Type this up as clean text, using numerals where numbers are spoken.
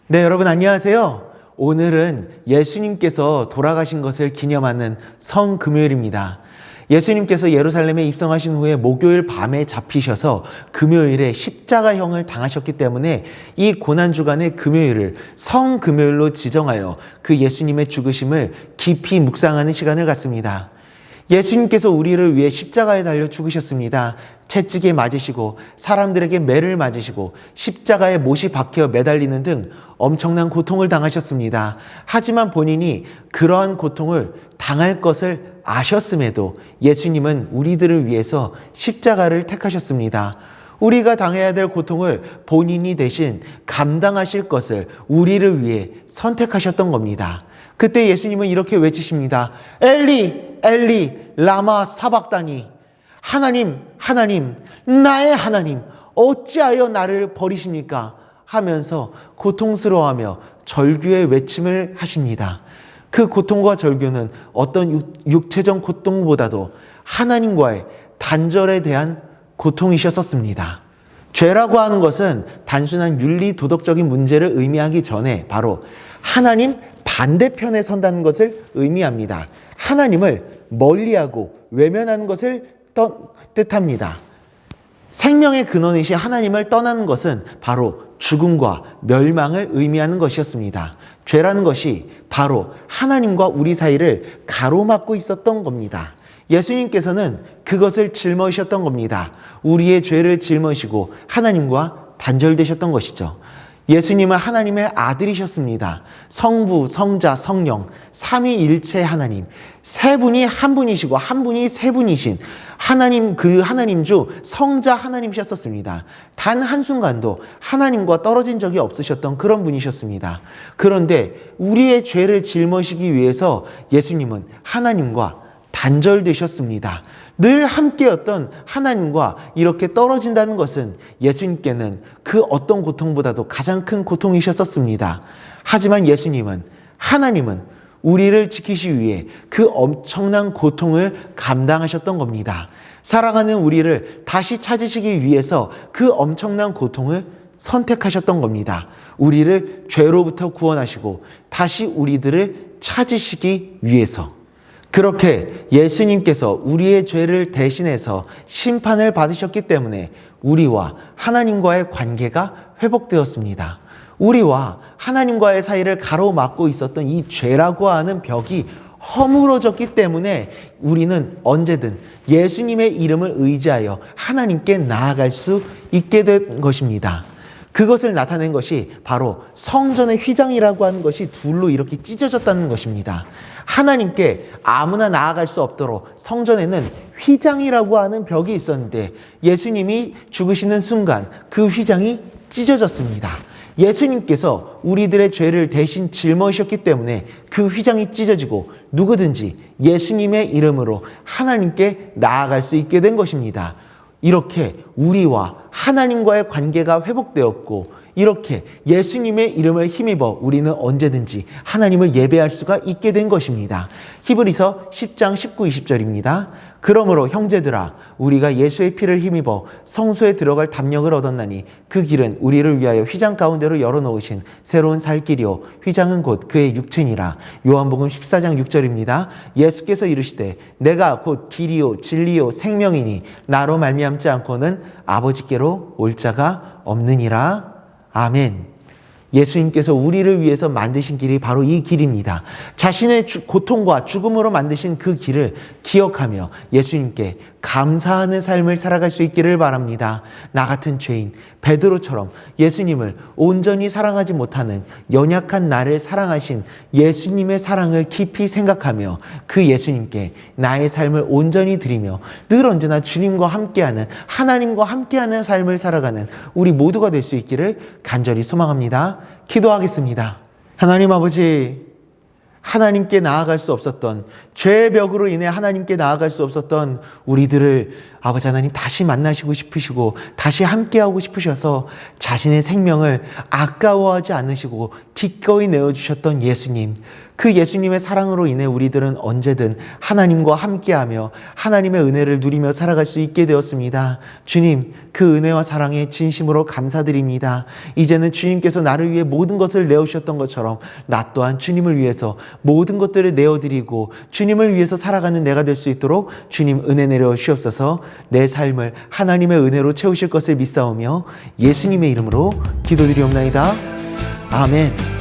네, 여러분 안녕하세요. 오늘은 예수님께서 돌아가신 것을 기념하는 성금요일입니다. 예수님께서 예루살렘에 입성하신 후에 목요일 밤에 잡히셔서 금요일에 십자가형을 당하셨기 때문에 이 고난주간의 금요일을 성금요일로 지정하여 그 예수님의 죽으심을 깊이 묵상하는 시간을 갖습니다. 예수님께서 우리를 위해 십자가에 달려 죽으셨습니다. 채찍에 맞으시고 사람들에게 매를 맞으시고 십자가에 못이 박혀 매달리는 등 엄청난 고통을 당하셨습니다. 하지만 본인이 그러한 고통을 당할 것을 아셨음에도 예수님은 우리들을 위해서 십자가를 택하셨습니다. 우리가 당해야 될 고통을 본인이 대신 감당하실 것을 우리를 위해 선택하셨던 겁니다. 그때 예수님은 이렇게 외치십니다. 엘리 엘리 라마 사박다니, 하나님 하나님 나의 하나님 어찌하여 나를 버리십니까? 하면서 고통스러워하며 절규의 외침을 하십니다. 그 고통과 절규는 어떤 육체적 고통보다도 하나님과의 단절에 대한 고통이셨었습니다. 죄라고 하는 것은 단순한 윤리 도덕적인 문제를 의미하기 전에 바로 하나님 반대편에 선다는 것을 의미합니다. 하나님을 멀리하고 외면하는 것을 뜻합니다. 생명의 근원이신 하나님을 떠나는 것은 바로 죽음과 멸망을 의미하는 것이었습니다. 죄라는 것이 바로 하나님과 우리 사이를 가로막고 있었던 겁니다. 예수님께서는 그것을 짊어지셨던 겁니다. 우리의 죄를 짊어지고 하나님과 단절되셨던 것이죠. 예수님은 하나님의 아들이셨습니다. 성부, 성자, 성령, 삼위일체 하나님, 세 분이 한 분이시고 한 분이 세 분이신 하나님, 그 하나님 중 성자 하나님이셨습니다. 단 한순간도 하나님과 떨어진 적이 없으셨던 그런 분이셨습니다. 그런데 우리의 죄를 짊어지기 위해서 예수님은 하나님과 단절되셨습니다. 늘 함께였던 하나님과 이렇게 떨어진다는 것은 예수님께는 그 어떤 고통보다도 가장 큰 고통이셨었습니다. 하지만 예수님은, 하나님은 우리를 지키시기 위해 그 엄청난 고통을 감당하셨던 겁니다. 사랑하는 우리를 다시 찾으시기 위해서 그 엄청난 고통을 선택하셨던 겁니다. 우리를 죄로부터 구원하시고 다시 우리들을 찾으시기 위해서. 그렇게 예수님께서 우리의 죄를 대신해서 심판을 받으셨기 때문에 우리와 하나님과의 관계가 회복되었습니다. 우리와 하나님과의 사이를 가로막고 있었던 이 죄라고 하는 벽이 허물어졌기 때문에 우리는 언제든 예수님의 이름을 의지하여 하나님께 나아갈 수 있게 된 것입니다. 그것을 나타낸 것이 바로 성전의 휘장이라고 하는 것이 둘로 이렇게 찢어졌다는 것입니다. 하나님께 아무나 나아갈 수 없도록 성전에는 휘장이라고 하는 벽이 있었는데 예수님이 죽으시는 순간 그 휘장이 찢어졌습니다. 예수님께서 우리들의 죄를 대신 짊어지셨기 때문에 그 휘장이 찢어지고 누구든지 예수님의 이름으로 하나님께 나아갈 수 있게 된 것입니다. 이렇게 우리와 하나님과의 관계가 회복되었고 이렇게 예수님의 이름을 힘입어 우리는 언제든지 하나님을 예배할 수가 있게 된 것입니다. 히브리서 10장 19, 20절입니다. 그러므로 형제들아 우리가 예수의 피를 힘입어 성소에 들어갈 담력을 얻었나니 그 길은 우리를 위하여 휘장 가운데로 열어놓으신 새로운 살 길이요 휘장은 곧 그의 육체니라. 요한복음 14장 6절입니다. 예수께서 이르시되 내가 곧 길이요 진리요 생명이니 나로 말미암지 않고는 아버지께로 올 자가 없느니라. 아멘. 예수님께서 우리를 위해서 만드신 길이 바로 이 길입니다. 자신의 고통과 죽음으로 만드신 그 길을 기억하며 예수님께 감사하는 삶을 살아갈 수 있기를 바랍니다. 나 같은 죄인 베드로처럼 예수님을 온전히 사랑하지 못하는 연약한 나를 사랑하신 예수님의 사랑을 깊이 생각하며 그 예수님께 나의 삶을 온전히 드리며 늘 언제나 주님과 함께하는 하나님과 함께하는 삶을 살아가는 우리 모두가 될 수 있기를 간절히 소망합니다. 기도하겠습니다. 하나님 아버지, 하나님께 나아갈 수 없었던 죄의 벽으로 인해 하나님께 나아갈 수 없었던 우리들을 아버지 하나님 다시 만나시고 싶으시고 다시 함께하고 싶으셔서 자신의 생명을 아까워하지 않으시고 기꺼이 내어주셨던 예수님, 그 예수님의 사랑으로 인해 우리들은 언제든 하나님과 함께하며 하나님의 은혜를 누리며 살아갈 수 있게 되었습니다. 주님, 그 은혜와 사랑에 진심으로 감사드립니다. 이제는 주님께서 나를 위해 모든 것을 내어주셨던 것처럼 나 또한 주님을 위해서 모든 것들을 내어드리고 주님을 위해서 살아가는 내가 될 수 있도록 주님 은혜 내려 주옵소서. 내 삶을 하나님의 은혜로 채우실 것을 믿사오며 예수님의 이름으로 기도드리옵나이다. 아멘.